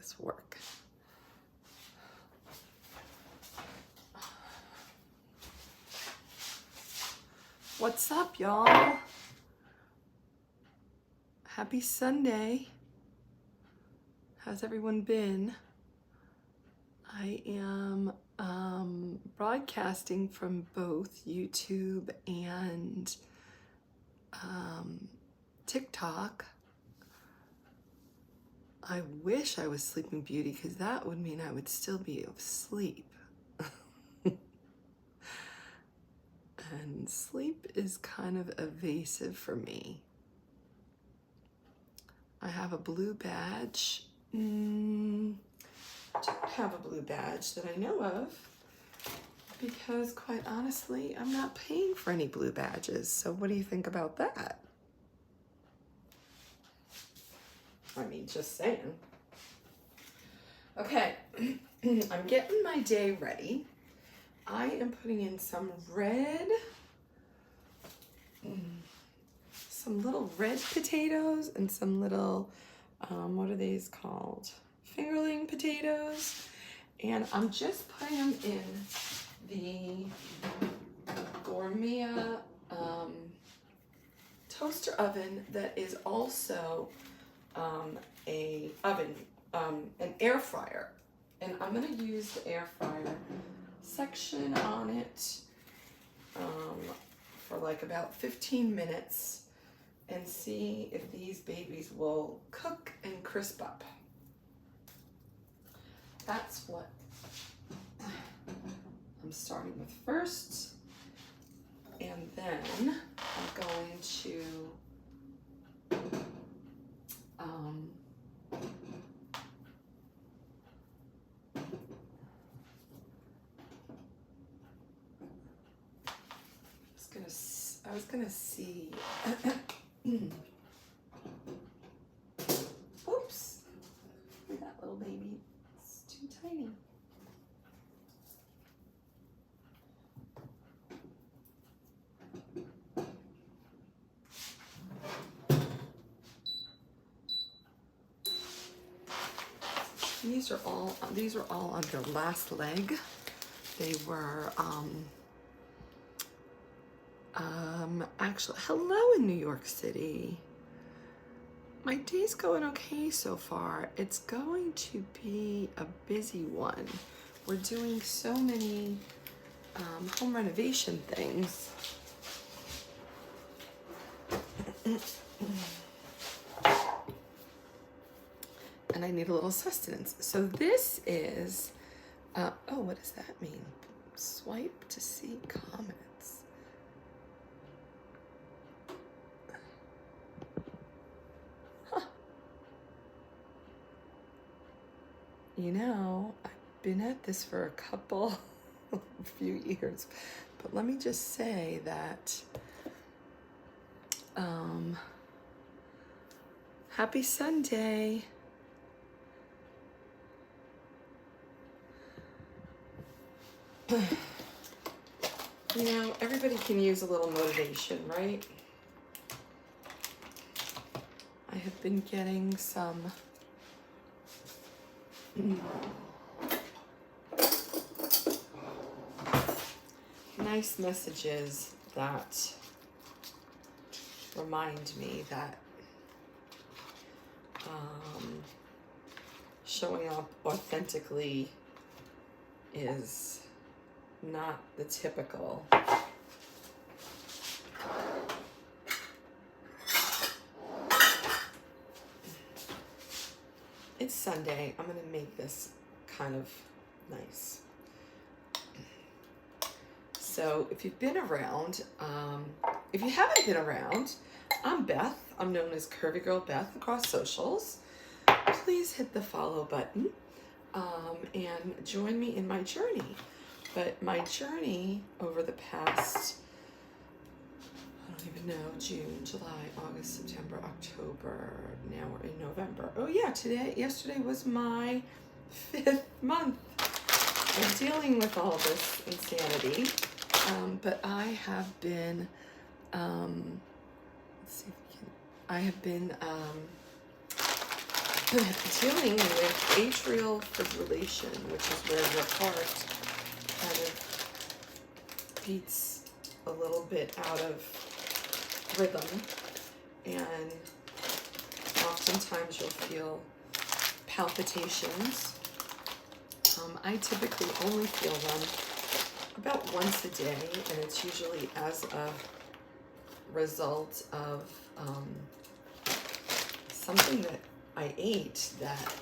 this work. What's up, y'all? Happy Sunday. How's everyone been? I am broadcasting from both YouTube and TikTok. I wish I was Sleeping Beauty because that would mean I would still be asleep. And sleep is kind of evasive for me. I have a blue badge. Don't have a blue badge that I know of because, quite honestly, I'm not paying for any blue badges. So what do you think about that? I mean, just saying. Okay, I'm getting my day ready. I am putting in some red, some little red potatoes and some little, what are these called? Fingerling potatoes. And I'm just putting them in the Gourmet toaster oven that is also an air fryer. And I'm gonna use the air fryer section on it for like about 15 minutes and see if these babies will cook and crisp up. That's what I'm starting with first, and then I'm going to I was gonna see. Oops, look at that little baby. It's too tiny. These are all on their last leg. They were actually, hello in New York City. My day's going okay so far. It's going to be a busy one. We're doing so many home renovation things. And I need a little sustenance. So this is, oh, what does that mean? Swipe to see comments. Huh. You know, I've been at this for a few years, but let me just say that, happy Sunday. You know, everybody can use a little motivation, right? I have been getting some nice messages that remind me that showing up authentically is not the typical. It's Sunday. I'm gonna make this kind of nice. So if you've been around, if you haven't been around, I'm Beth. I'm known as Curvygirlbeth across socials. Please hit the follow button and join me in my journey. But my journey over the past, I don't even know, June, July, August, September, October, now we're in November. Oh yeah, yesterday was my 5th month of dealing with all this insanity. But I have been, let's see if we can, I have been dealing with atrial fibrillation, which is where your heart kind of beats a little bit out of rhythm, and oftentimes you'll feel palpitations. I typically only feel them about once a day, and it's usually as a result of something that I ate that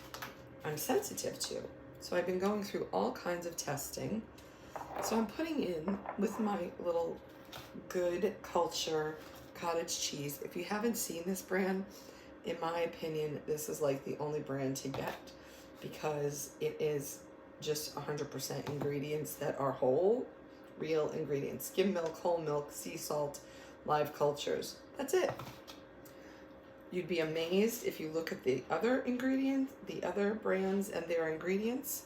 I'm sensitive to. So I've been going through all kinds of testing. So I'm putting in with my little Good Culture cottage cheese. If you haven't seen this brand, in my opinion, this is like the only brand to get, because it is just 100% ingredients that are whole, real ingredients. Skim milk, whole milk, sea salt, live cultures. That's it. You'd be amazed if you look at the other ingredients, the other brands and their ingredients.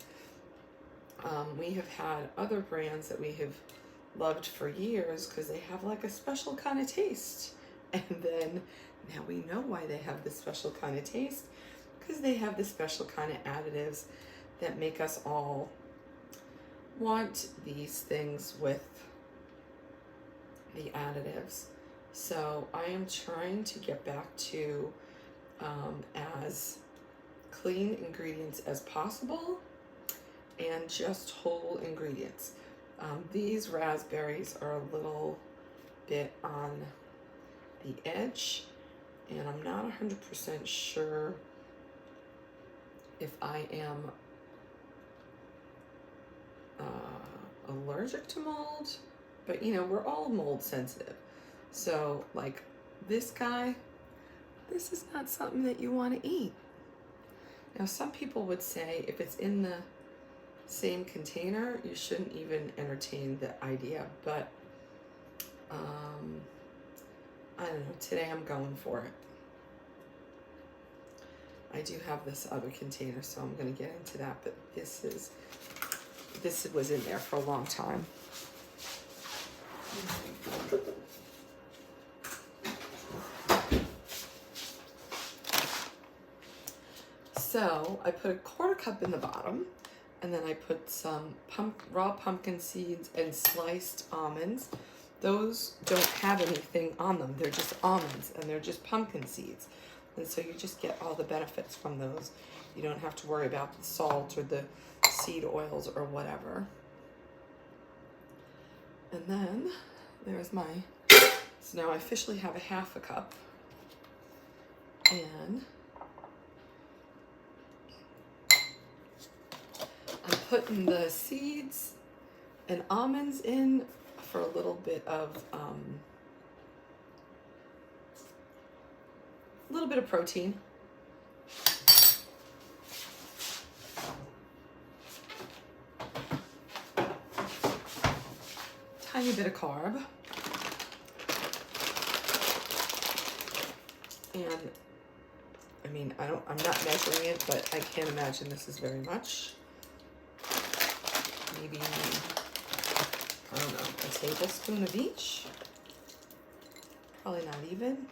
We have had other brands that we have loved for years because they have like a special kind of taste. And then now we know why they have this special kind of taste, because they have this special kind of additives that make us all want these things with the additives. So I am trying to get back to as clean ingredients as possible and just whole ingredients. These raspberries are a little bit on the edge, and I'm not 100% sure if I am allergic to mold, but you know, we're all mold sensitive. So like this guy, this is not something that you want to eat. Now some people would say if it's in the same container, you shouldn't even entertain the idea, but I don't know, today I'm going for it. I do have this other container, so I'm going to get into that, but this was in there for a long time. So I put a quarter cup in the bottom, and then I put some raw pumpkin seeds and sliced almonds. Those don't have anything on them. They're just almonds, and they're just pumpkin seeds. And so you just get all the benefits from those. You don't have to worry about the salt or the seed oils or whatever. And then there's my, so now I officially have a half a cup. And I'm putting the seeds and almonds in for a little bit of protein. Tiny bit of carb. And I mean, I'm not measuring it, but I can't imagine this is very much. Maybe, I don't know, a tablespoon of each. Probably not even.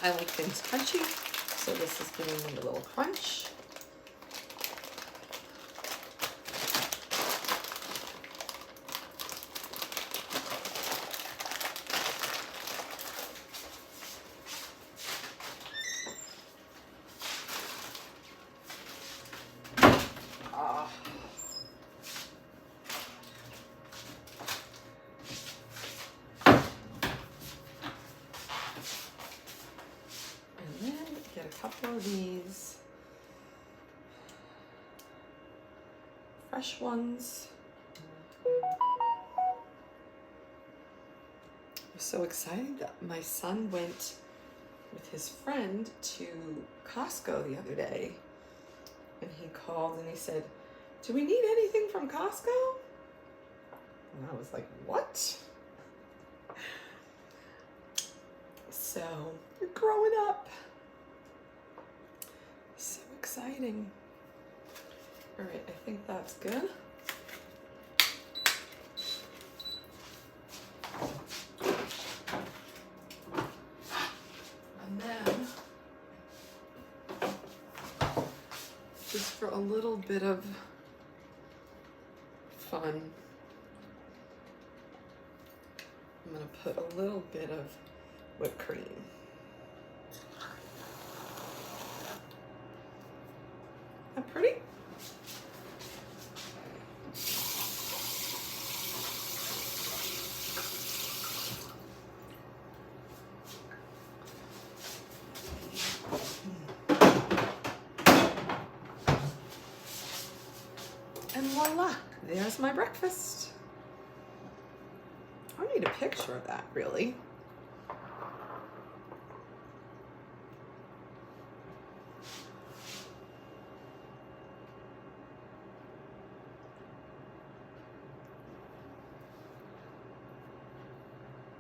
I like things crunchy, so this is giving them a little crunch. Get a couple of these fresh ones. I'm so excited that my son went with his friend to Costco the other day, and he called and he said, "Do we need anything from Costco?" And I was like, "What?" So you're growing up. So exciting. All right, I think that's good. a little bit of fun, I'm going to put a little bit of whipped cream. Isn't that pretty? And voila, there's my breakfast. I need a picture of that, really.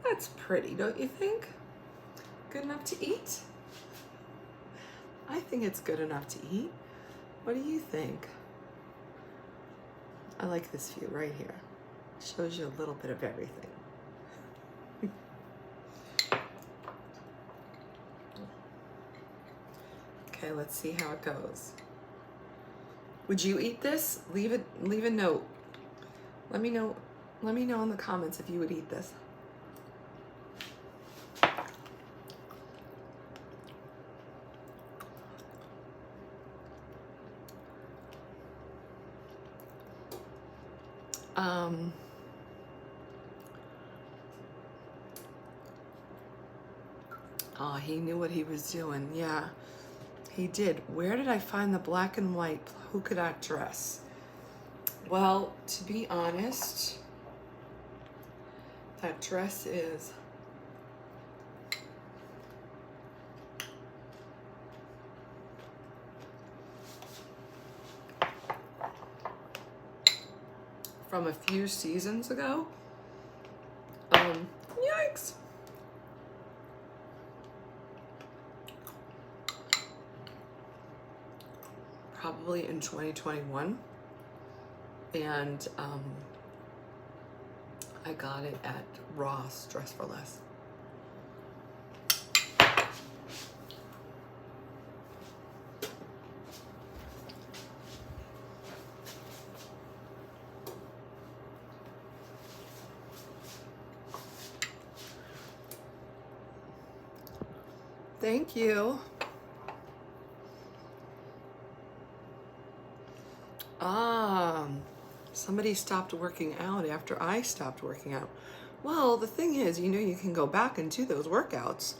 That's pretty, don't you think? Good enough to eat? I think it's good enough to eat. What do you think? I like this view right here. Shows you a little bit of everything. Okay, let's see how it goes. Would you eat this? Leave a note. Let me know in the comments if you would eat this. Oh, he knew what he was doing. Yeah, he did. Where did I find the black and white polka dot dress? Well, to be honest, that dress is from a few seasons ago. Yikes. Probably in 2021. And I got it at Ross Dress for Less. Thank you. Somebody stopped working out after I stopped working out. Well, the thing is, you know, you can go back and do those workouts.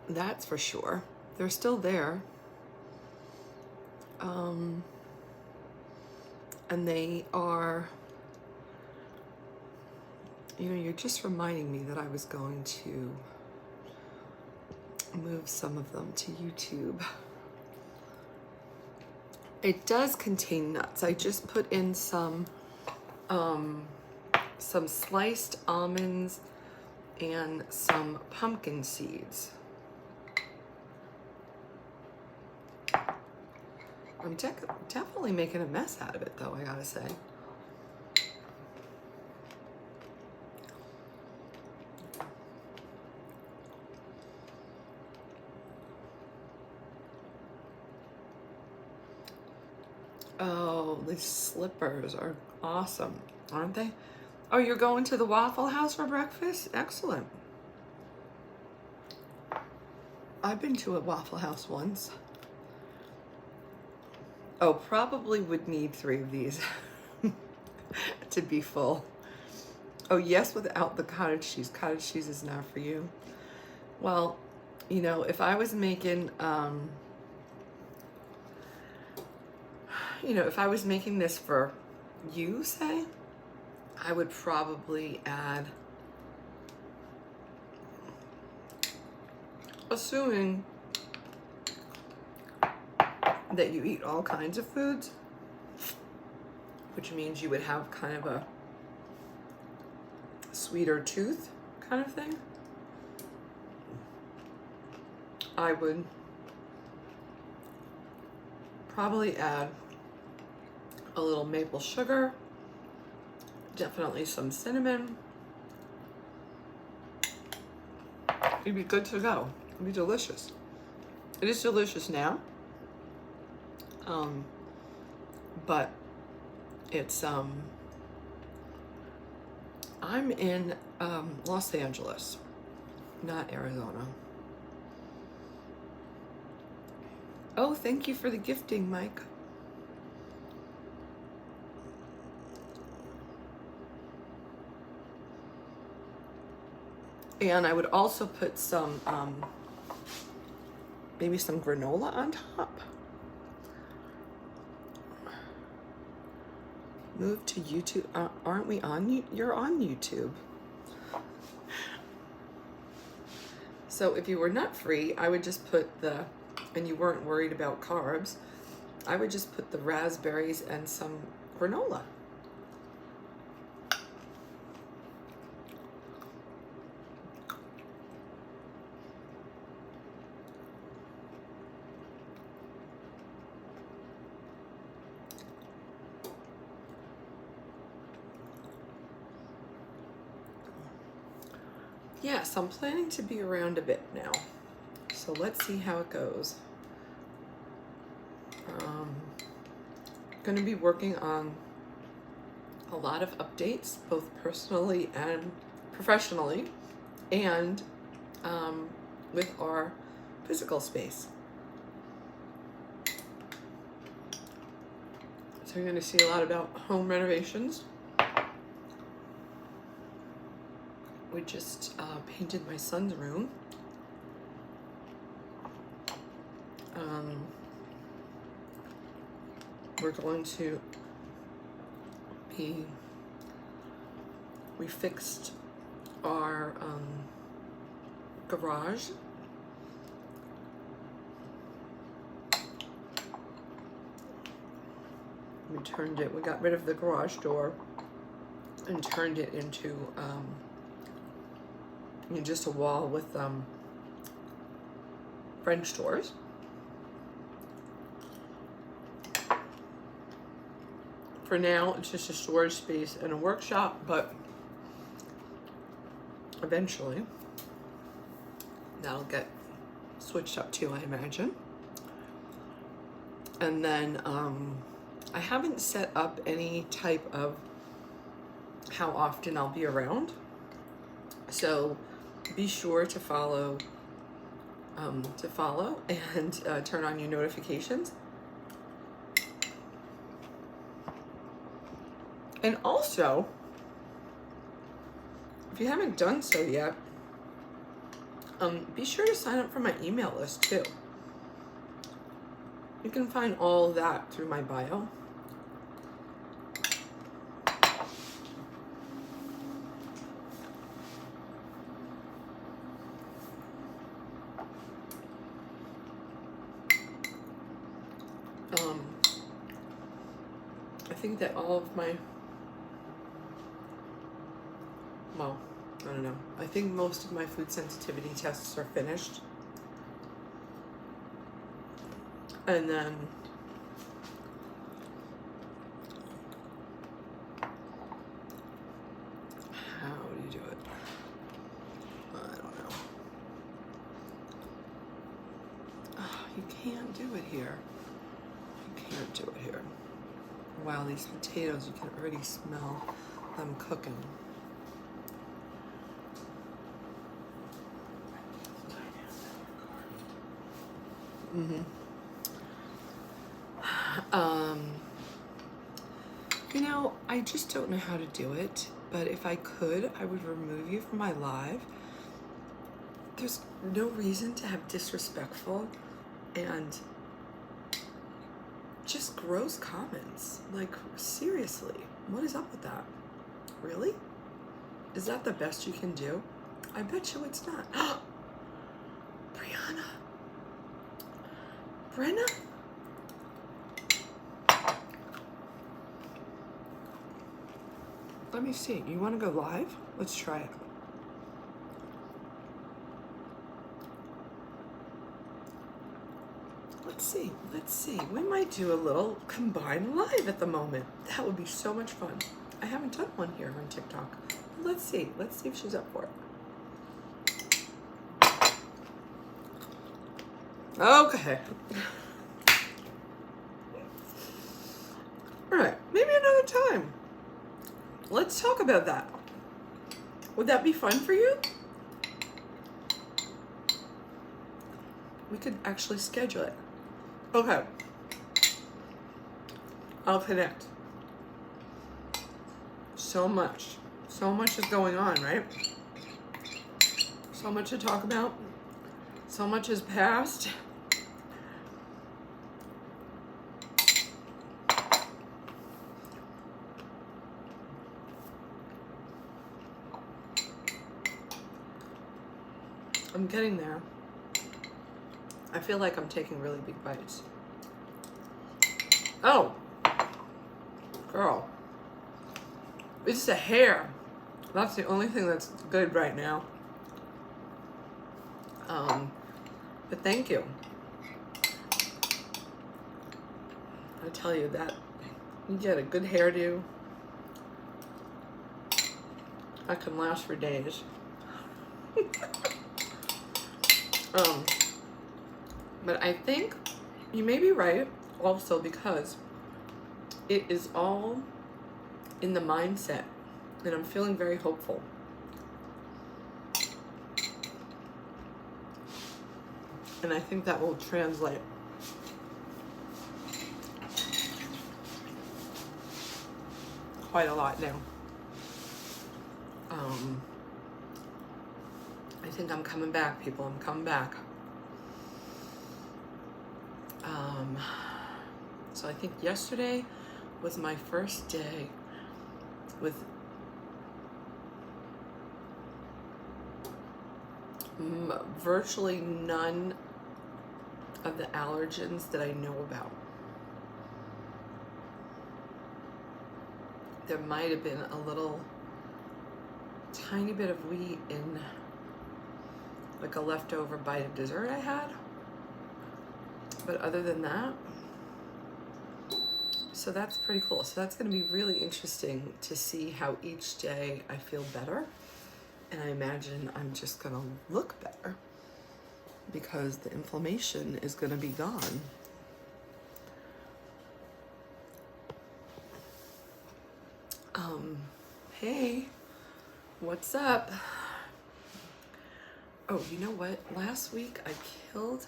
That's for sure. They're still there. And they are, you know, you're just reminding me that I was going to move some of them to YouTube. It does contain nuts. I just put in some sliced almonds and some pumpkin seeds. I'm definitely making a mess out of it, though, I gotta say. Oh, these slippers are awesome, aren't they? Oh, you're going to the Waffle House for breakfast? Excellent. I've been to a Waffle House once. Oh, probably would need 3 of these to be full. Oh, yes, without the cottage cheese. Cottage cheese is not for you. Well, you know, if I was making, if I was making this for you, say, I would probably add, assuming that you eat all kinds of foods, which means you would have kind of a sweeter tooth kind of thing, I would probably add a little maple sugar, definitely some cinnamon. You'd be good to go. It'd be delicious. It is delicious now. But it's, I'm in Los Angeles, not Arizona. Oh, thank you for the gifting, Mike. And I would also put some, maybe some granola on top. Move to YouTube. Aren't we on? You're on YouTube. So if you were nut free, I would just put and you weren't worried about carbs, I would just put the raspberries and some granola. Yes, I'm planning to be around a bit now. So let's see how it goes. Going to be working on a lot of updates, both personally and professionally, and with our physical space. So you're going to see a lot about home renovations. We just painted my son's room. We're going to we fixed our garage. We got rid of the garage door and turned it into just a wall with French doors. For now, it's just a storage space and a workshop, but eventually that'll get switched up too, I imagine. And then I haven't set up any type of how often I'll be around. So be sure to follow and turn on your notifications. And also, if you haven't done so yet, be sure to sign up for my email list too. You can find all of that through my bio. I think that all of my, well, I don't know. I think most of my food sensitivity tests are finished. And then how do you do it? I don't know. Oh, you can't do it here. You can't do it here. Wow, these potatoes, you can already smell them cooking. You know, I just don't know how to do it, but if I could, I would remove you from my live. There's no reason to have disrespectful and just gross comments. Like, seriously, what is up with that? Really? Is that the best you can do? I bet you it's not. Brianna. Brenna? Let me see. You want to go live? Let's try it. Let's see. We might do a little combined live at the moment. That would be so much fun. I haven't done one here on TikTok. Let's see if she's up for it. Okay. time. Let's talk about that. Would that be fun for you? We could actually schedule it. Okay. I'll connect. So much is going on, right? So much to talk about. So much has passed. I'm getting there. I feel like I'm taking really big bites. Oh, girl. It's the hair. That's the only thing that's good right now. But thank you. I tell you that you get a good hairdo. I can last for days. But I think you may be right also, because it is all in the mindset, and I'm feeling very hopeful. And I think that will translate. Quite a lot now. I think I'm coming back, people. I'm coming back. So I think yesterday was my first day with virtually none of the allergens that I know about. There might have been a little tiny bit of wheat in like a leftover bite of dessert I had. But other than that, so that's pretty cool. So that's going to be really interesting to see how each day I feel better. And I imagine I'm just going to look better because the inflammation is going to be gone. Hey, what's up? Oh, you know what? Last week I killed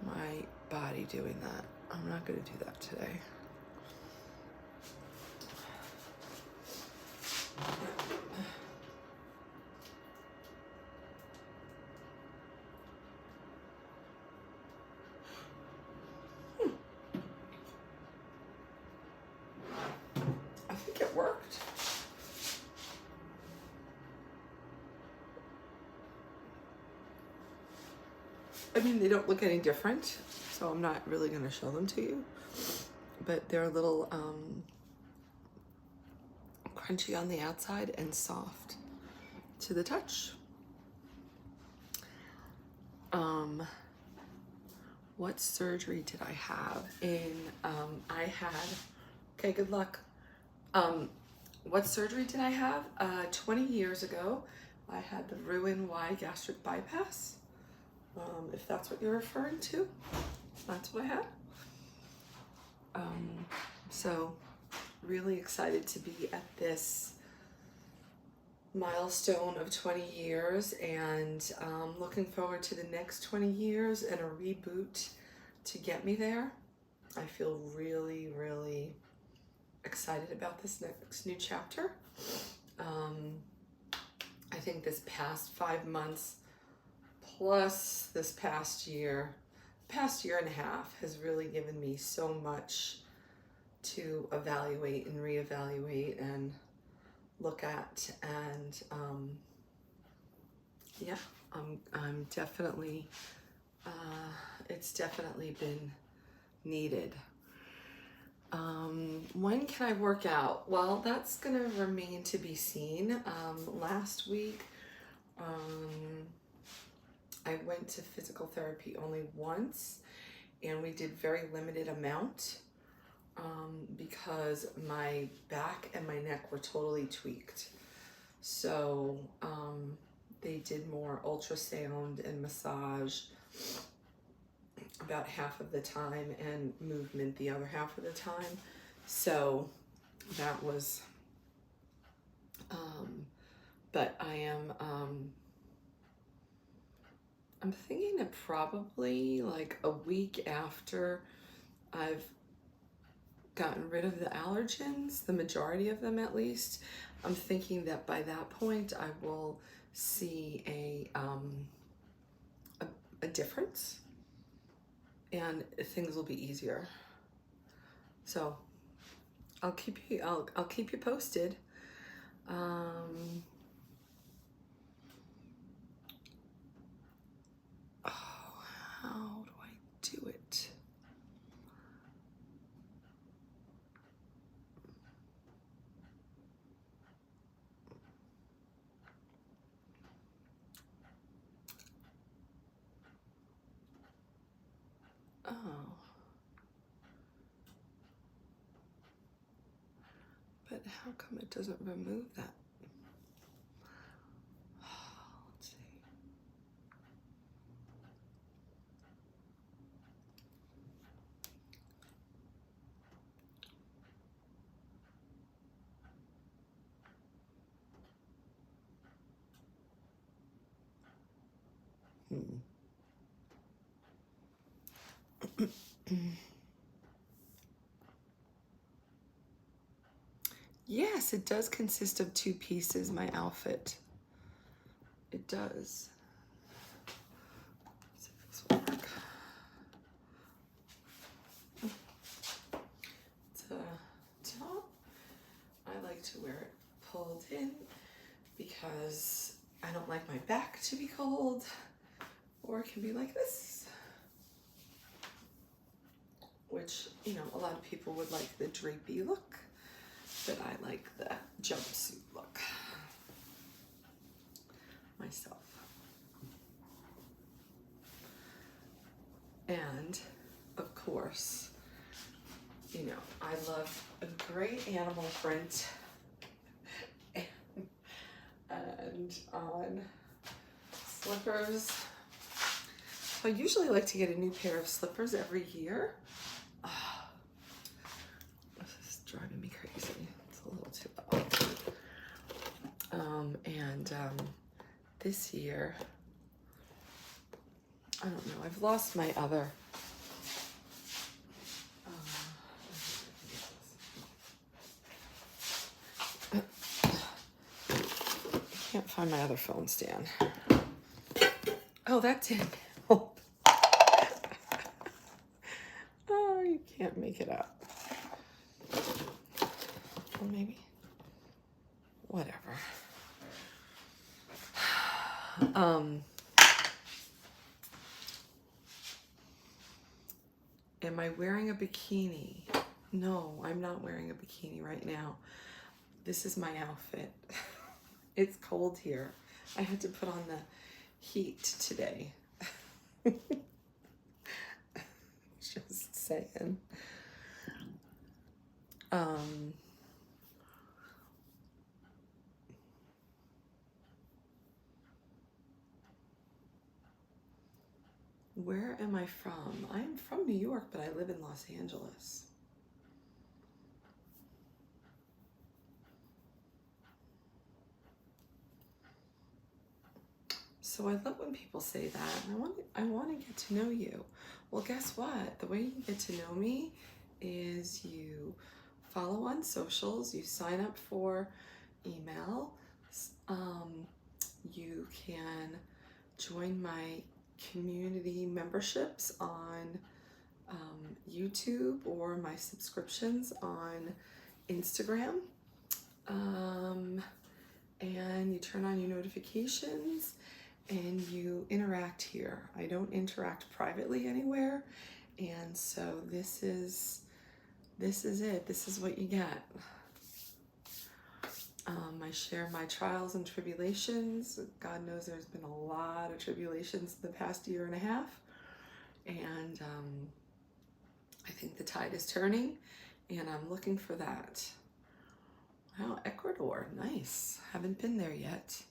my body doing that. I'm not going to do that today. I think it worked. I mean, they don't look any different, so I'm not really going to show them to you. But they're a little crunchy on the outside and soft to the touch. What surgery did I have? Okay, good luck. What surgery did I have? 20 years ago, I had the Roux-en-Y gastric bypass. If that's what you're referring to, that's what I had. So really excited to be at this milestone of 20 years and looking forward to the next 20 years and a reboot to get me there. I feel really, really excited about this next new chapter. I think this past 5 months plus this past year and a half has really given me so much to evaluate and reevaluate and look at, and yeah, I'm definitely it's definitely been needed. When can I work out? Well, that's gonna remain to be seen. Last week I went to physical therapy only once, and we did very limited amount because my back and my neck were totally tweaked. So they did more ultrasound and massage about half of the time and movement the other half of the time. So that was, but I am, I'm thinking that probably like a week after I've gotten rid of the allergens, the majority of them at least, I'm thinking that by that point I will see a difference and things will be easier. So I'll keep you posted. Oh, how do I do it? Oh. But how come it doesn't remove that? Let's see. Yes, it does consist of 2 pieces, my outfit. It does. Let's see if this will work. It's a top. I like to wear it pulled in because I don't like my back to be cold, or it can be like this, which, you know, a lot of people would like the drapey look, but I like the jumpsuit look myself. And of course, you know, I love a great animal print and on slippers. I usually like to get a new pair of slippers every year. Oh, this is driving me crazy. It's a little too loud. This year, I don't know, I've lost my other. I can't find my other phone stand. Oh, that's it. Oh, you can't make it up. Or maybe. Whatever. Am I wearing a bikini? No, I'm not wearing a bikini right now. This is my outfit. It's cold here. I had to put on the heat today. Just saying. Where am I from? I'm from New York, but I live in Los Angeles. So I love when people say that. I want to get to know you. Well, guess what? The way you get to know me is you follow on socials, you sign up for email, you can join my community memberships on YouTube or my subscriptions on Instagram, and you turn on your notifications and you interact here. I don't interact privately anywhere, and so this is it. This is what you get. I share my trials and tribulations. God knows there's been a lot of tribulations the past year and a half, and I think the tide is turning, and I'm looking for that. Wow, Ecuador, nice. Haven't been there yet.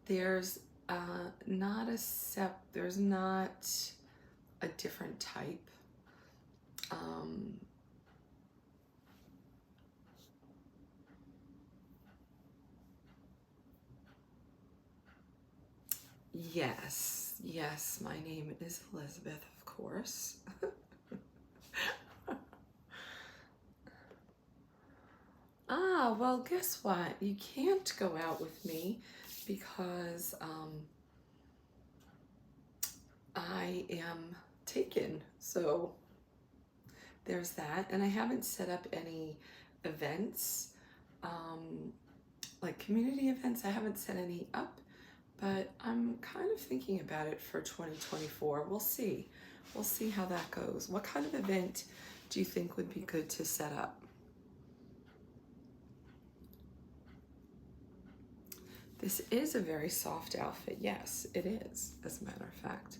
There's There's not a different type. Yes, my name is Elizabeth, of course. Well, guess what? You can't go out with me because I am taken. So there's that. And I haven't set up any events, like community events. I haven't set any up, but I'm kind of thinking about it for 2024. We'll see. We'll see how that goes. What kind of event do you think would be good to set up? This is a very soft outfit. Yes, it is, as a matter of fact.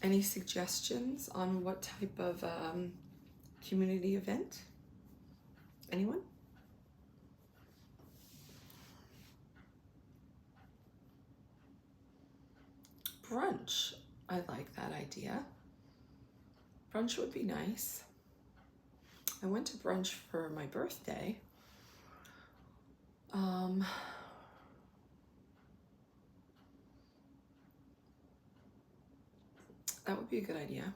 Any suggestions on what type of community event? Anyone? Brunch. I like that idea. Brunch would be nice. I went to brunch for my birthday. That would be a good idea.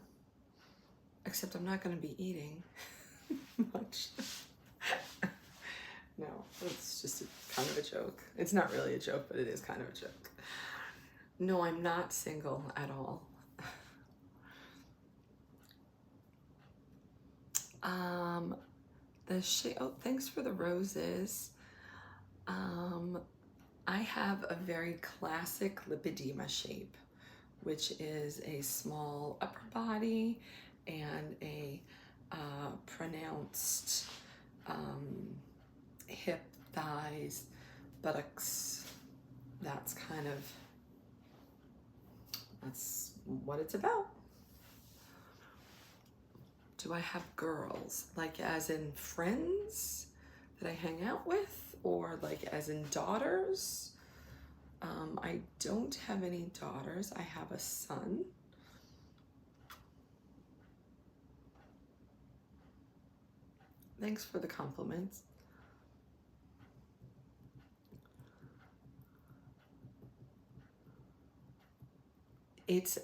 Except I'm not going to be eating much. No, it's just kind of a joke. It's not really a joke, but it is kind of a joke. No, I'm not single at all. Oh, thanks for the roses. I have a very classic lipedema shape, which is a small upper body and a pronounced hip, thighs, buttocks. That's what it's about. Do I have girls, like as in friends that I hang out with, or like as in daughters? I don't have any daughters. I have a son. Thanks for the compliments.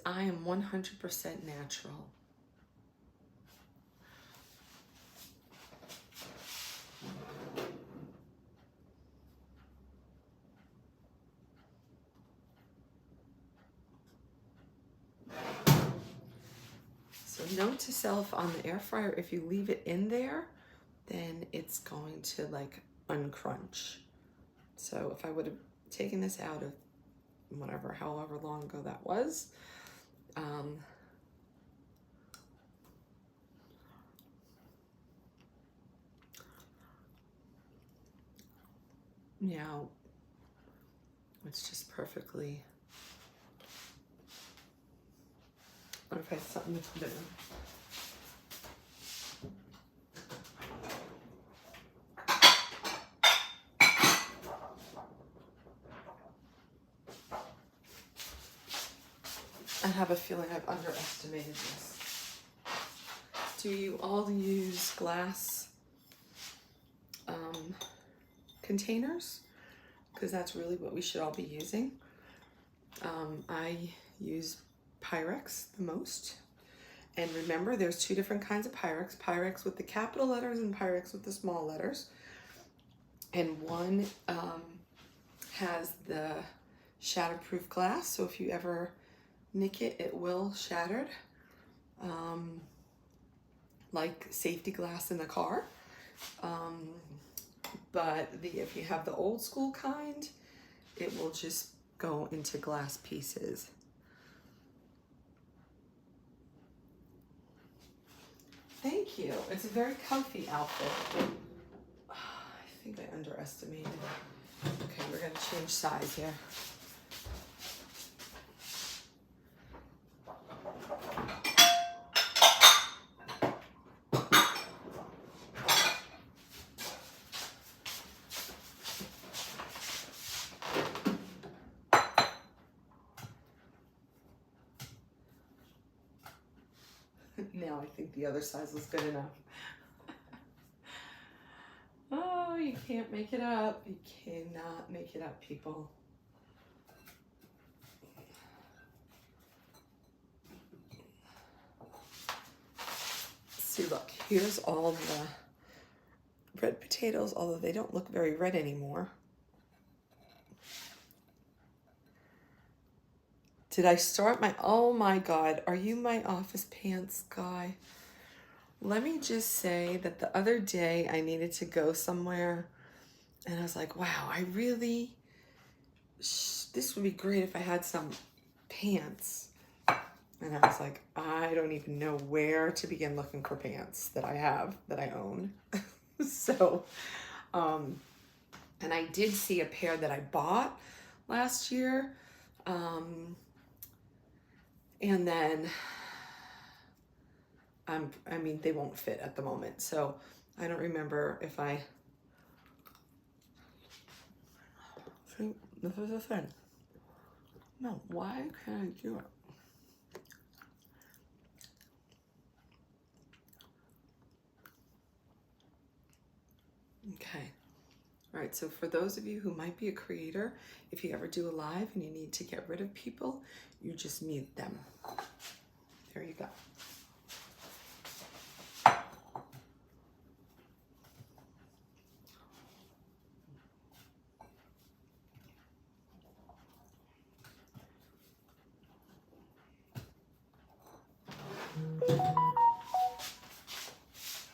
I am 100% natural. So note to self on the air fryer, if you leave it in there, then it's going to like uncrunch. So if I would have taken this out of however long ago that was, now it's just perfectly. What if I have something to put it in? I have a feeling I've underestimated this. Do you all use glass containers? Because that's really what we should all be using. I use Pyrex the most. And remember, there's two different kinds of Pyrex. Pyrex with the capital letters and Pyrex with the small letters. And one has the shatterproof glass, so if you ever nick it, it will shatter. Like safety glass in a car. But if you have the old school kind, it will just go into glass pieces. Thank you. It's a very comfy outfit. I think I underestimated. Okay, we're gonna change size here. Now I think the other size was good enough. Oh, you can't make it up. You cannot make it up, people. See, look, here's all the red potatoes, although they don't look very red anymore. Did I start my, oh my God, are you my office pants guy? Let me just say that the other day I needed to go somewhere and I was like, wow, I really, this would be great if I had some pants. And I was like, I don't even know where to begin looking for pants that I have, that I own. So, and I did see a pair that I bought last year. And then, I mean, they won't fit at the moment. So I don't remember if I, see, this is the thing. No, why can't I do it? Okay. All right, so for those of you who might be a creator, if you ever do a live and you need to get rid of people, you just mute them. There you go.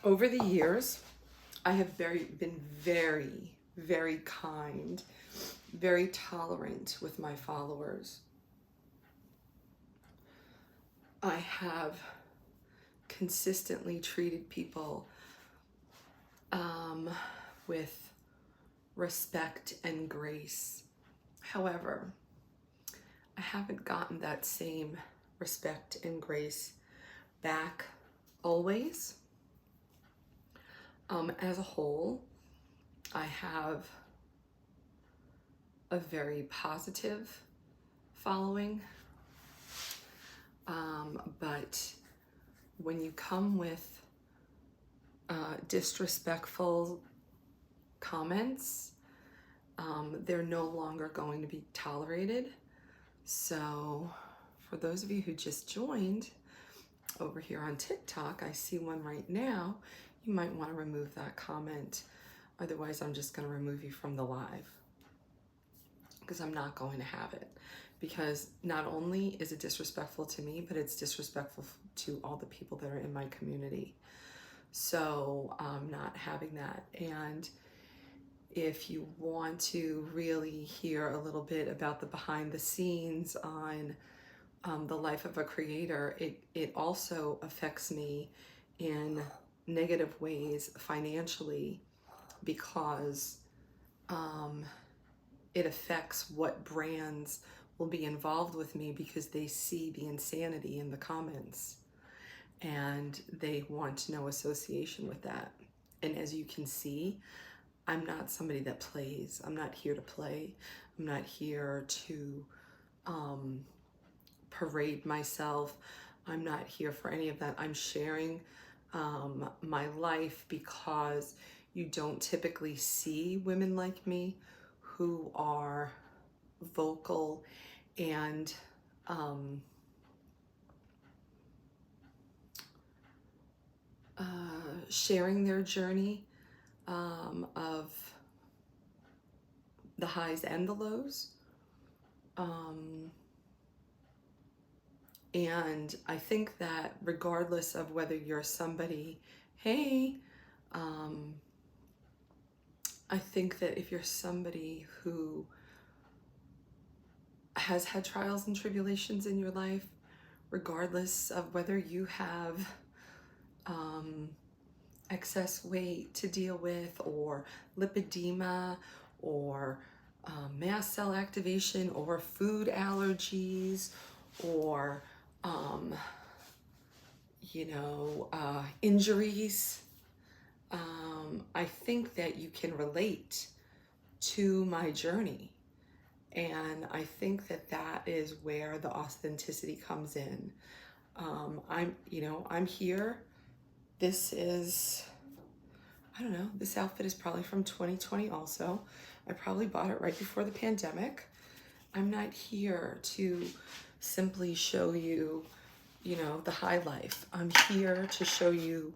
Over the years, I have been very kind, very tolerant with my followers. I have consistently treated people with respect and grace. However, I haven't gotten that same respect and grace back always. As a whole, I have a very positive following, but when you come with disrespectful comments, they're no longer going to be tolerated. So for those of you who just joined over here on TikTok, I see one right now. You might want to remove that comment. Otherwise, I'm just going to remove you from the live because I'm not going to have it. Because not only is it disrespectful to me, but it's disrespectful to all the people that are in my community. So I'm not having that. And if you want to really hear a little bit about the behind the scenes on the life of a creator, it also affects me in negative ways financially, because it affects what brands will be involved with me, because they see the insanity in the comments and they want no association with that. And as you can see, I'm not somebody that plays. I'm not here to play. I'm not here to parade myself. I'm not here for any of that. I'm sharing my life because you don't typically see women like me who are vocal and sharing their journey of the highs and the lows. And I think that regardless of whether you're somebody, hey, I think that if you're somebody who has had trials and tribulations in your life, regardless of whether you have excess weight to deal with, or lipedema, or mast cell activation, or food allergies, or injuries, I think that you can relate to my journey. And I think that that is where the authenticity comes in. I'm here. This is, I don't know, this outfit is probably from 2020 also. I probably bought it right before the pandemic. I'm not here to simply show you, the high life. I'm here to show you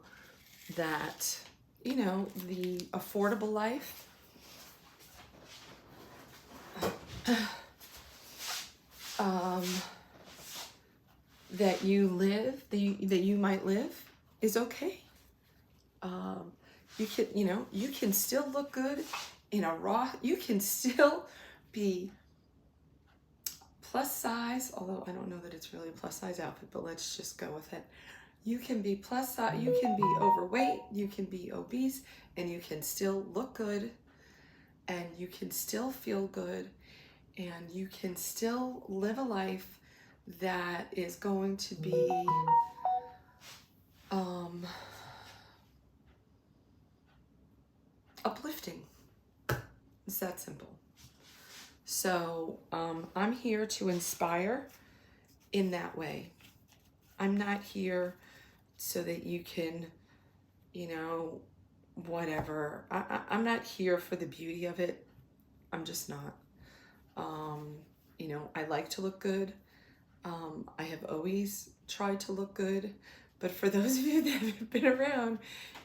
that, the affordable life that you live, that you might live is okay. You can still look good in a raw, you can still be plus size, although I don't know that it's really a plus size outfit, but let's just go with it. You can be plus size, you can be overweight, you can be obese, and you can still look good, and you can still feel good, and you can still live a life that is going to be uplifting. It's that simple. So I'm here to inspire in that way. I'm not here so that you can, whatever. I'm not here for the beauty of it. I'm just not. I like to look good. I have always tried to look good. But for those of you that have been around,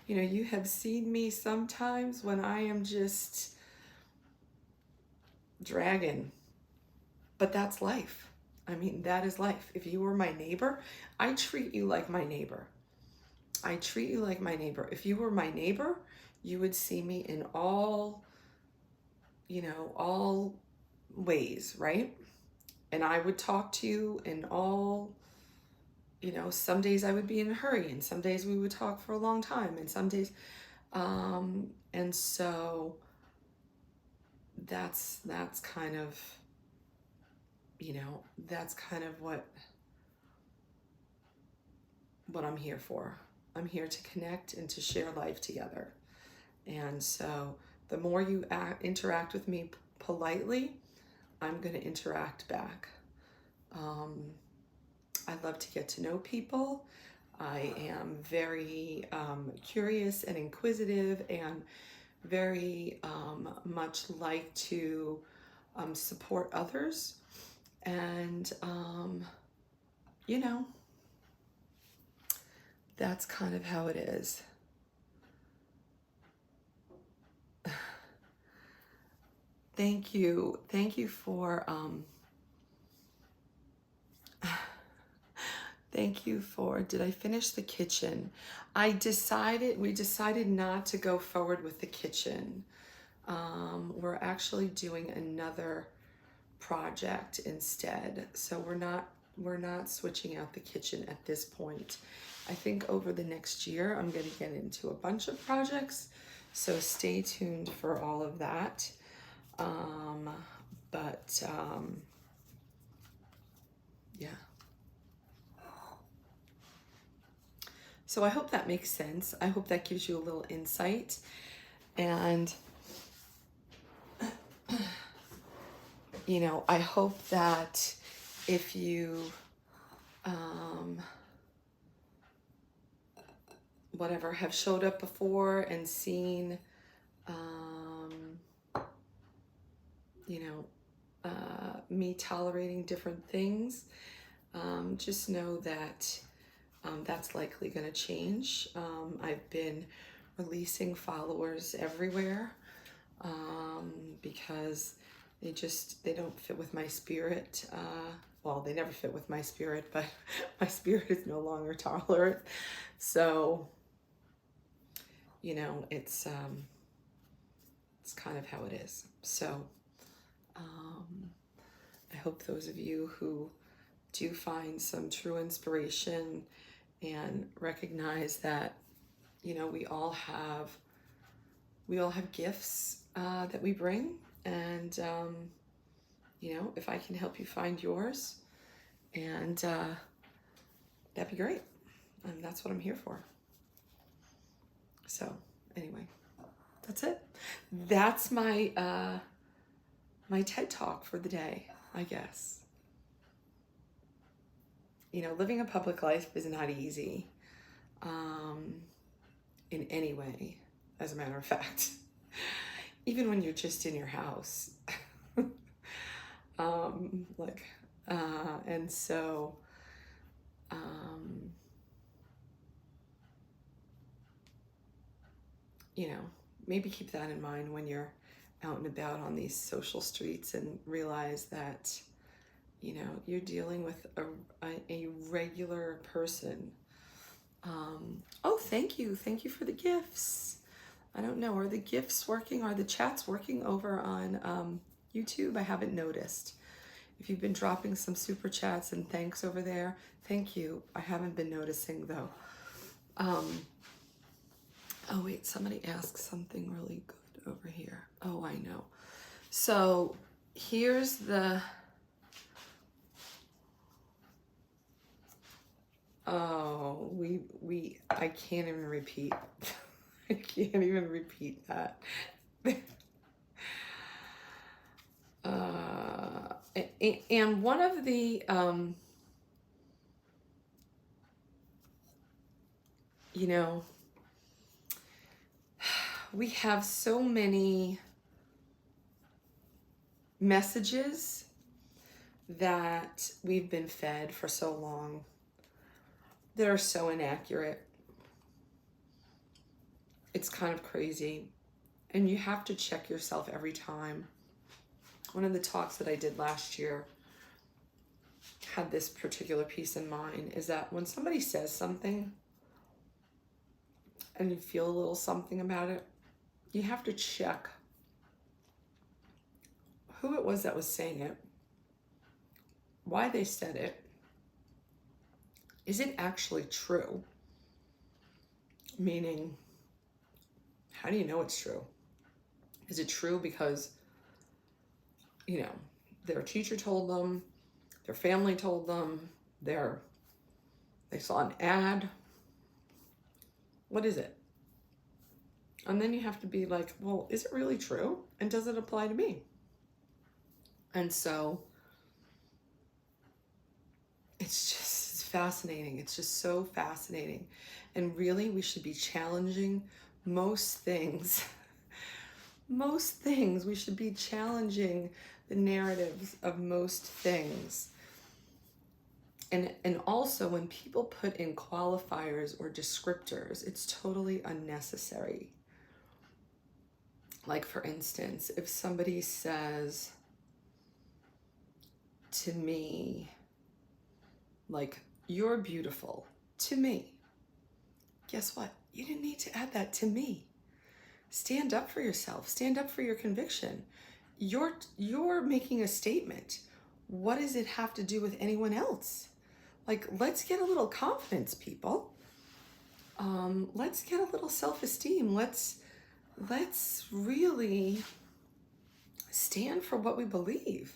you have seen me sometimes when I am just dragging. But that's life. I mean, that is life. If you were my neighbor, I treat you like my neighbor. I treat you like my neighbor. If you were my neighbor, you would see me in all ways, right? And I would talk to you in all, some days I would be in a hurry, and some days we would talk for a long time, and some days, and so that's kind of, that's kind of what I'm here for. I'm here to connect and to share life together. And so the more you interact with me politely, I'm going to interact back. I love to get to know people. I am very curious and inquisitive, and very much like to support others. And, that's kind of how it is. Thank you. Thank you for, did I finish the kitchen? We decided not to go forward with the kitchen. We're actually doing another project instead. So we're not switching out the kitchen at this point. I think over the next year, I'm going to get into a bunch of projects. So stay tuned for all of that. Yeah. So I hope that makes sense. I hope that gives you a little insight. And, I hope that if you, have showed up before and seen, me tolerating different things, just know that that's likely going to change. I've been releasing followers everywhere because they don't fit with my spirit. Well, they never fit with my spirit, but my spirit is no longer tolerant. So, it's kind of how it is. So, I hope those of you who do find some true inspiration and recognize that, we all have gifts that we bring, and if I can help you find yours, and that'd be great. And that's what I'm here for. So anyway, that's it. That's my my TED Talk for the day, I guess. you know, living a public life is not easy in any way, as a matter of fact. Even when you're just in your house. Like, and so, you know, maybe keep that in mind when you're out and about on these social streets, and realize that, you know, you're dealing with a regular person. Oh, thank you. Thank you for the gifts. I don't know, are the gifts working? Are the chats working over on YouTube? I haven't noticed. If you've been dropping some super chats and thanks over there, thank you. I haven't been noticing though. Oh wait, somebody asked something really good over here. Oh, I know. So here's the, oh, I can't even repeat. I can't even repeat that. And one of the, you know, we have so many messages that we've been fed for so long that are so inaccurate. It's kind of crazy. And you have to check yourself every time. One of the talks that I did last year had this particular piece in mind, is that when somebody says something and you feel a little something about it, you have to check who it was that was saying it, why they said it. Is it actually true? Meaning, how do you know it's true? Is it true because, you know, their teacher told them, their family told them, they saw an ad? What is it? And then you have to be like, well, is it really true? And does it apply to me? And so it's fascinating. It's just so fascinating. And really, we should be challenging most things. Most things. We should be challenging the narratives of most things. And also, when people put in qualifiers or descriptors, it's totally unnecessary. Like, for instance, if somebody says to me, like, you're beautiful to me, guess what? You didn't need to add that to me. Stand up for yourself. Stand up for your conviction. You're making a statement. What does it have to do with anyone else? Like, let's get a little confidence, people. Let's get a little self-esteem. Let's really stand for what we believe.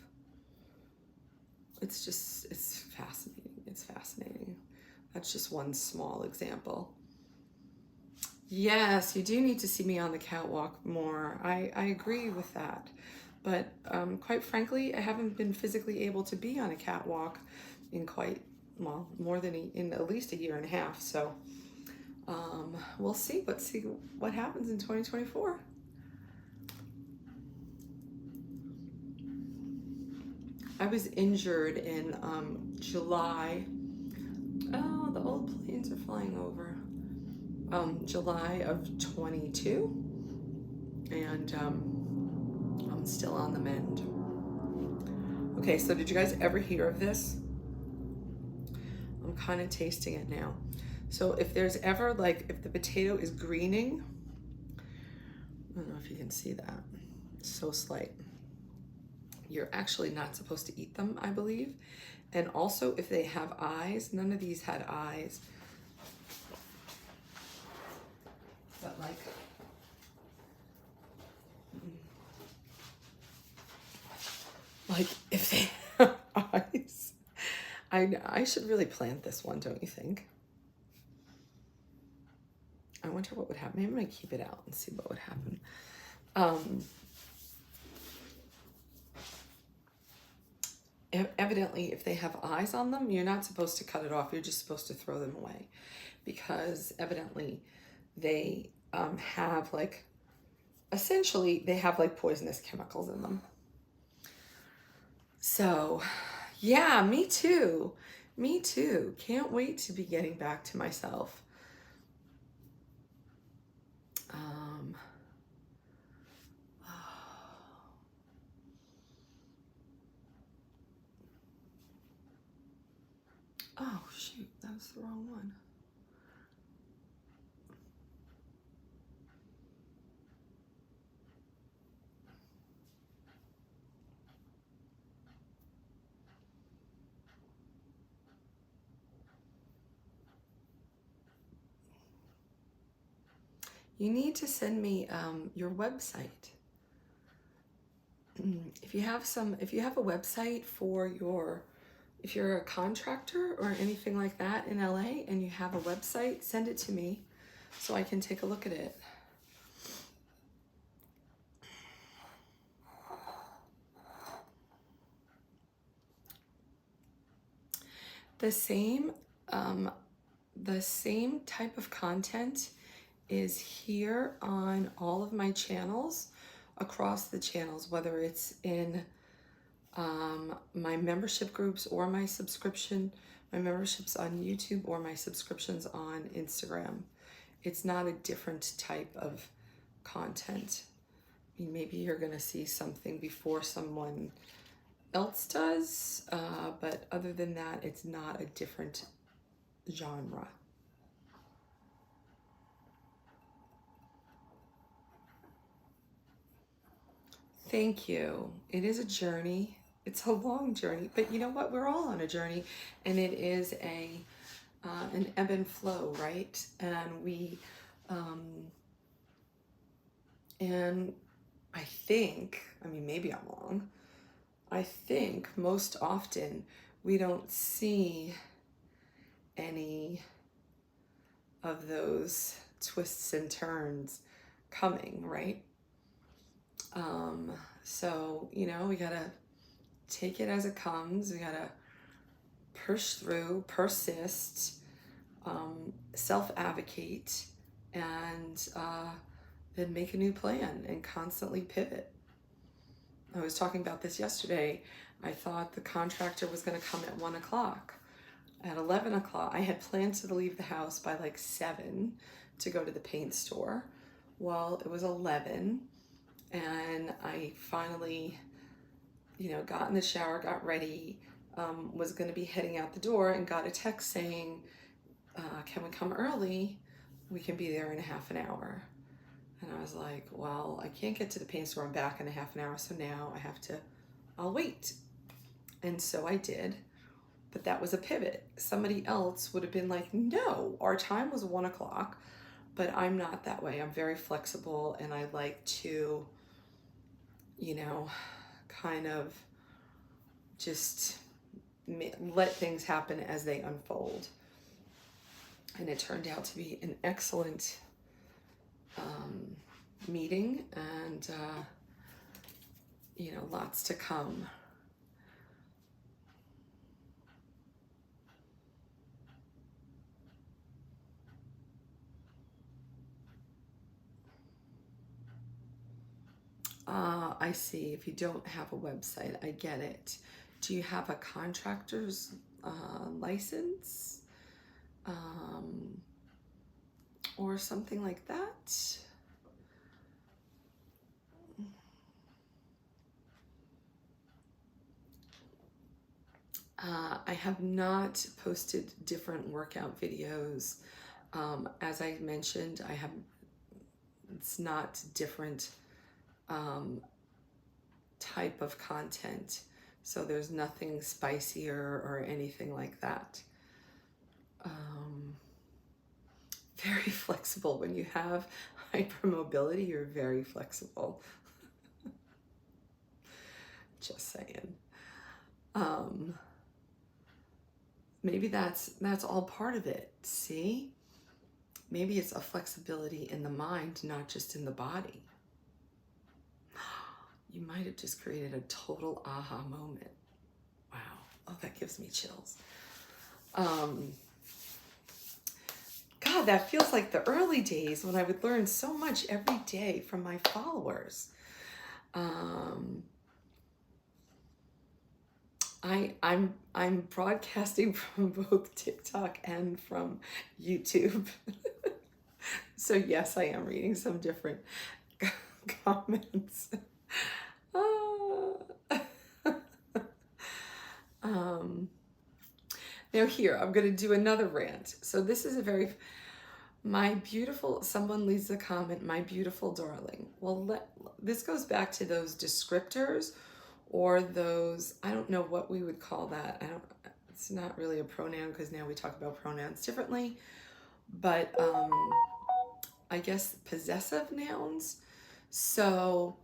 It's fascinating. It's fascinating. That's just one small example. Yes, you do need to see me on the catwalk more. I agree with that. But quite frankly, I haven't been physically able to be on a catwalk in more than in at least a year and a half. So we'll see. Let's see what happens in 2024. I was injured in July. Oh, the old planes are flying over. July of 22, and I'm still on the mend. Okay, so did you guys ever hear of this? I'm kind of tasting it now. So if there's ever, like, if the potato is greening, I don't know if you can see that, it's so slight. You're actually not supposed to eat them, I believe. And also, if they have eyes, none of these had eyes. But like if they have eyes, I should really plant this one, don't you think? I wonder what would happen. Maybe I'm gonna keep it out and see what would happen. evidently, if they have eyes on them, you're not supposed to cut it off. You're just supposed to throw them away, because evidently they have like, essentially they have like poisonous chemicals in them. So yeah, me too. Me too. Can't wait to be getting back to myself. Oh shoot, that was the wrong one. You need to send me your website. If you have a website for if you're a contractor or anything like that in LA and you have a website, send it to me so I can take a look at it. The same type of content is here on all of my channels, across the channels, whether it's in my membership groups or my memberships on YouTube or my subscriptions on Instagram. It's not a different type of content. I mean, maybe you're gonna see something before someone else does, but other than that, it's not a different genre. Thank you. It is a journey. It's a long journey, but you know what? We're all on a journey, and it is an ebb and flow, right? And and I think, I mean, maybe I'm wrong. I think most often we don't see any of those twists and turns coming, right? So, you know, we gotta take it as it comes. We gotta push through, persist, self-advocate, and then make a new plan and constantly pivot. I was talking about this yesterday. I thought the contractor was gonna come at 1 o'clock. At 11 o'clock, I had planned to leave the house by like 7 to go to the paint store. Well, it was 11, and I finally, you know, got in the shower, got ready, was gonna be heading out the door, and got a text saying, can we come early? We can be there in a half an hour. And I was like, well, I can't get to the paint store and back in a half an hour, so now I'll wait. And so I did. But that was a pivot. Somebody else would have been like, no, our time was 1 o'clock, but I'm not that way. I'm very flexible, and I like to, you know, kind of just let things happen as they unfold. And it turned out to be an excellent meeting, and, you know, lots to come. I see. If you don't have a website, I get it. Do you have a contractor's license or something like that? I have not posted different workout videos. As I mentioned, it's not different type of content. So there's nothing spicier or anything like that. Very flexible. When you have hypermobility, you're very flexible. Just saying. Maybe that's all part of it. See? Maybe it's a flexibility in the mind, not just in the body. You might have just created a total aha moment. Wow. gives me chills. God, that feels like the early days when I would learn so much every day from my followers. I'm broadcasting from both TikTok and from YouTube. So yes, I am reading some different comments. Now here, I'm going to do another rant. So this is my beautiful, someone leaves a comment, my beautiful darling. Well, this goes back to those descriptors or those, I don't know what we would call that. It's not really a pronoun because now we talk about pronouns differently, but I guess possessive nouns. So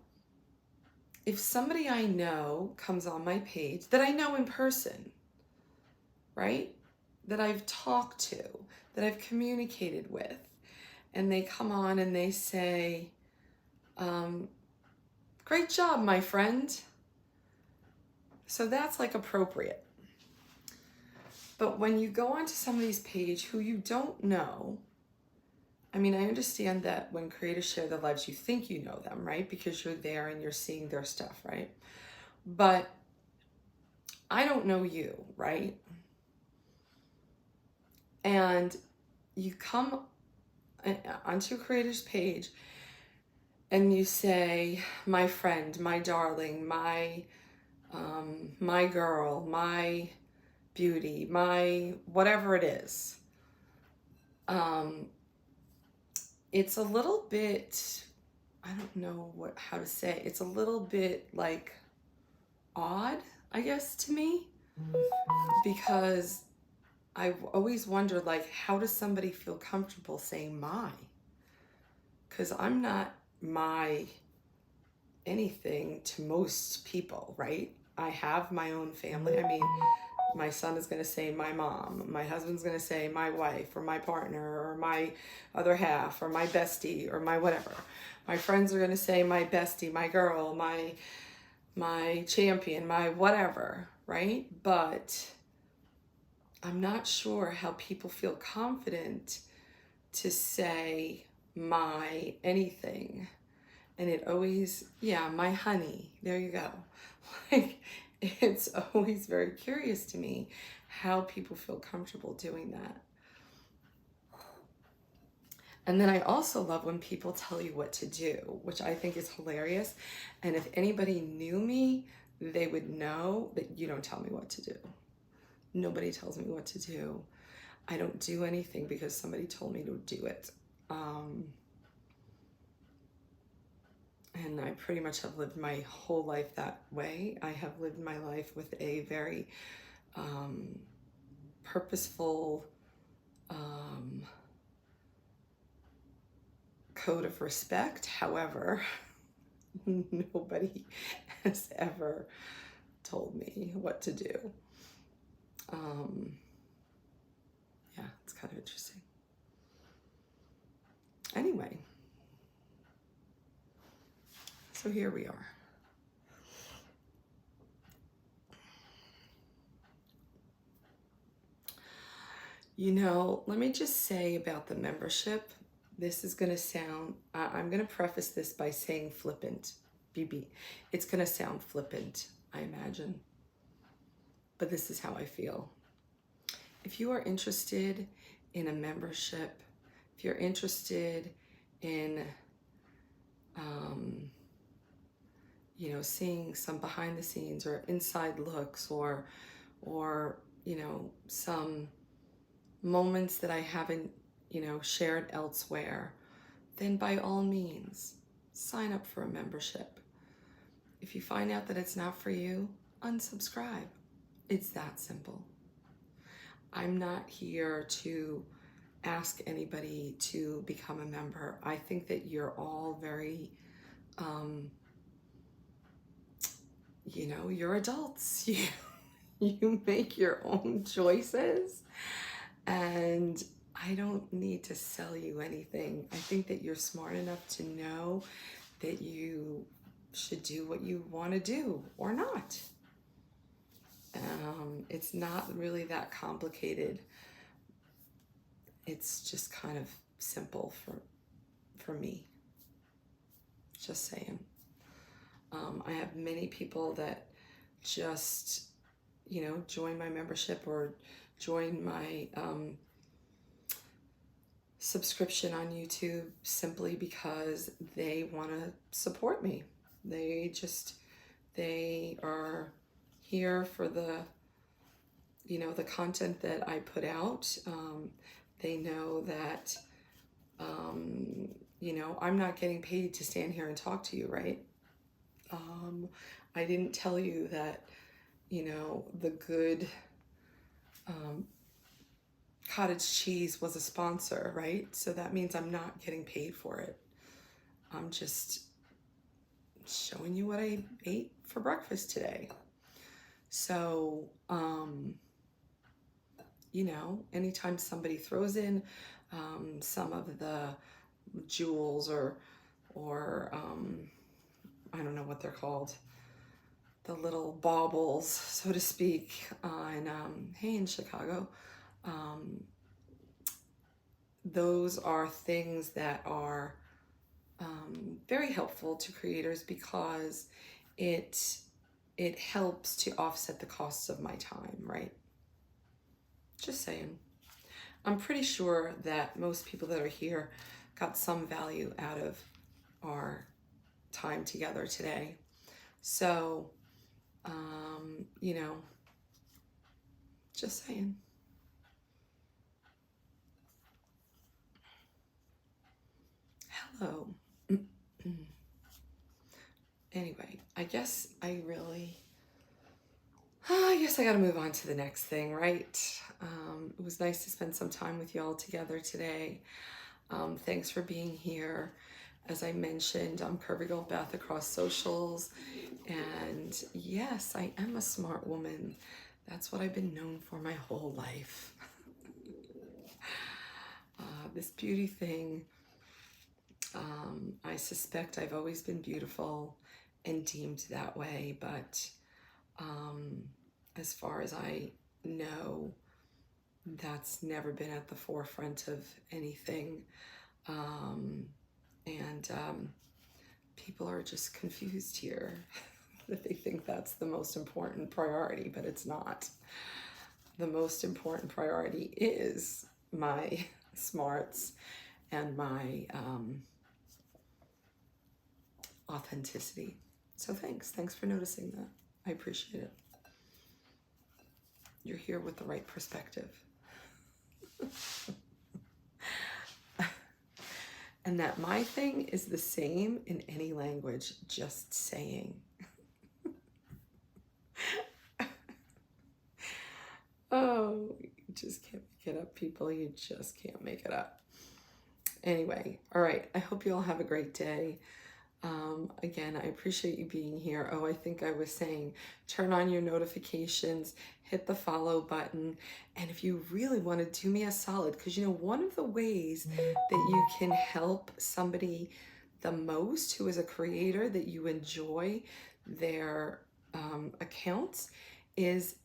if somebody I know comes on my page that I know in person, right? That I've talked to, that I've communicated with, and they come on and they say, great job, my friend. So that's like appropriate. But when you go onto somebody's page who you don't know, I mean, I understand that when creators share their lives, you think you know them, right? Because you're there and you're seeing their stuff, right? But I don't know you, right? And you come onto a creator's page and you say, my friend, my darling, my girl, my beauty, my whatever it is. It's a little bit, I don't know how to say, it's a little bit like odd, I guess, to me, because I've always wondered, like, how does somebody feel comfortable saying my? Because I'm not my anything to most people, right? I have my own family. I mean, my son is going to say my mom. My husband's going to say my wife or my partner or my other half or my bestie or my whatever. My friends are going to say my bestie, my girl, my champion, my whatever, right? But I'm not sure how people feel confident to say my anything. And it always, yeah, my honey, there you go. Like, it's always very curious to me how people feel comfortable doing that. And then I also love when people tell you what to do, which I think is hilarious. And if anybody knew me, they would know that you don't tell me what to do. Nobody tells me what to do. I don't do anything because somebody told me to do it. And I pretty much have lived my whole life that way. I have lived my life with a very purposeful code of respect. However, nobody has ever told me what to do. Yeah, it's kind of interesting. Anyway, so here we are. You know, let me just say about the membership. This is going to sound, I'm going to preface this by saying flippant. BB. It's going to sound flippant, I imagine. But this is how I feel. If you are interested in a membership, if you're interested in, you know, seeing some behind the scenes or inside looks or you know, some moments that I haven't, you know, shared elsewhere, then by all means, sign up for a membership. If you find out that it's not for you, unsubscribe. It's that simple. I'm not here to ask anybody to become a member. I think that you're all very, you know, you're adults. You make your own choices, and I don't need to sell you anything. I think that you're smart enough to know that you should do what you want to do or not. It's not really that complicated. It's just kind of simple for me. Just saying. I have many people that just, join my membership or join my subscription on YouTube simply because they want to support me. They are here for the content that I put out. They know that, I'm not getting paid to stand here and talk to you, right? I didn't tell you that, the good cottage cheese was a sponsor, right? So that means I'm not getting paid for it. I'm just showing you what I ate for breakfast today. So, anytime somebody throws in some of the jewels or I don't know what they're called, the little baubles, so to speak, in Chicago, those are things that are very helpful to creators because it helps to offset the costs of my time, right? Just saying. I'm pretty sure that most people that are here got some value out of our time together today. So, just saying. Hello. Anyway, I guess I gotta move on to the next thing, right? It was nice to spend some time with y'all together today. Thanks for being here. As I mentioned, I'm Curvygirlbeth across socials. And yes, I am a smart woman. That's what I've been known for my whole life. This beauty thing, I suspect I've always been beautiful and deemed that way, but as far as I know, that's never been at the forefront of anything. People are just confused here that they think that's the most important priority, but it's not. The most important priority is my smarts and my authenticity. So thanks for noticing that. I appreciate it. You're here with the right perspective. And that my thing is the same in any language, just saying. Oh, you just can't make it up, people. You just can't make it up. Anyway, all right. I hope you all have a great day. Again, I appreciate you being here. Oh, I think I was saying, turn on your notifications, hit the follow button. And if you really want to do me a solid, because one of the ways that you can help somebody the most who is a creator that you enjoy their accounts is,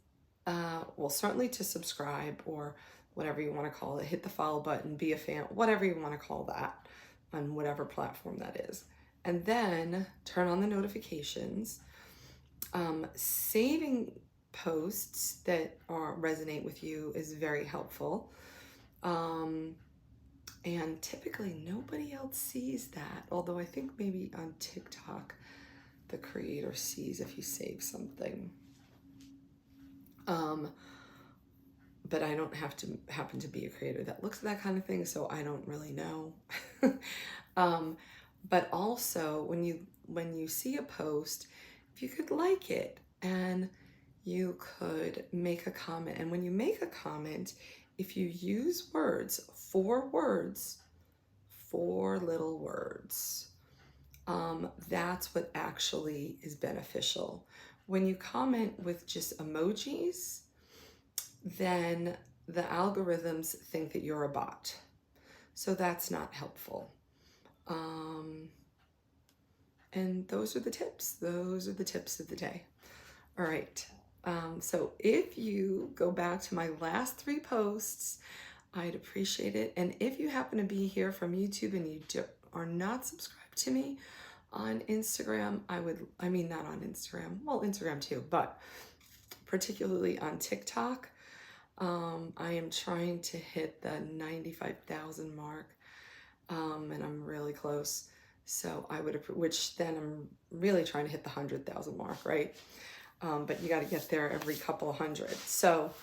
certainly to subscribe or whatever you want to call it, hit the follow button, be a fan, whatever you want to call that on whatever platform that is. And then turn on the notifications. Saving posts that resonate with you is very helpful. And typically nobody else sees that. Although I think maybe on TikTok, the creator sees if you save something. But I don't happen to be a creator that looks at that kind of thing, so I don't really know. But also, when you see a post, if you could like it and you could make a comment. And when you make a comment, if you use words, 4 little words, that's what actually is beneficial. When you comment with just emojis, then the algorithms think that you're a bot. So that's not helpful. And those are the tips. Those are the tips of the day. All right. So if you go back to my last 3 posts, I'd appreciate it. And if you happen to be here from YouTube and you are not subscribed to me on Instagram, I mean, not on Instagram, well, Instagram too, but particularly on TikTok, I am trying to hit the 95,000 mark, and I'm really close. So which then I'm really trying to hit the 100,000 mark, right? But you got to get there every couple of hundred. So,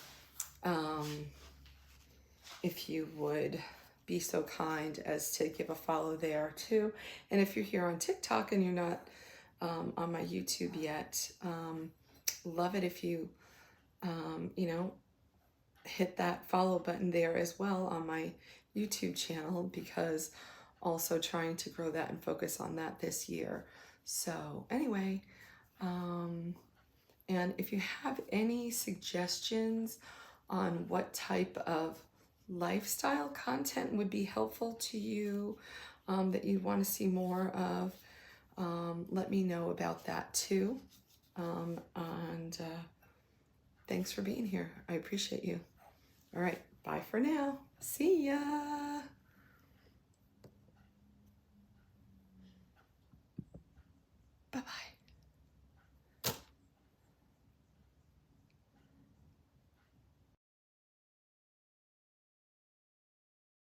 if you would be so kind as to give a follow there too. And if you're here on TikTok and you're not on my YouTube yet, love it if you, you know, hit that follow button there as well on my YouTube channel, because also trying to grow that and focus on that this year. So anyway, and if you have any suggestions on what type of lifestyle content would be helpful to you, that you want to see more of, let me know about that too. And thanks for being here. I appreciate you. All right, bye for now. See ya. Bye-bye.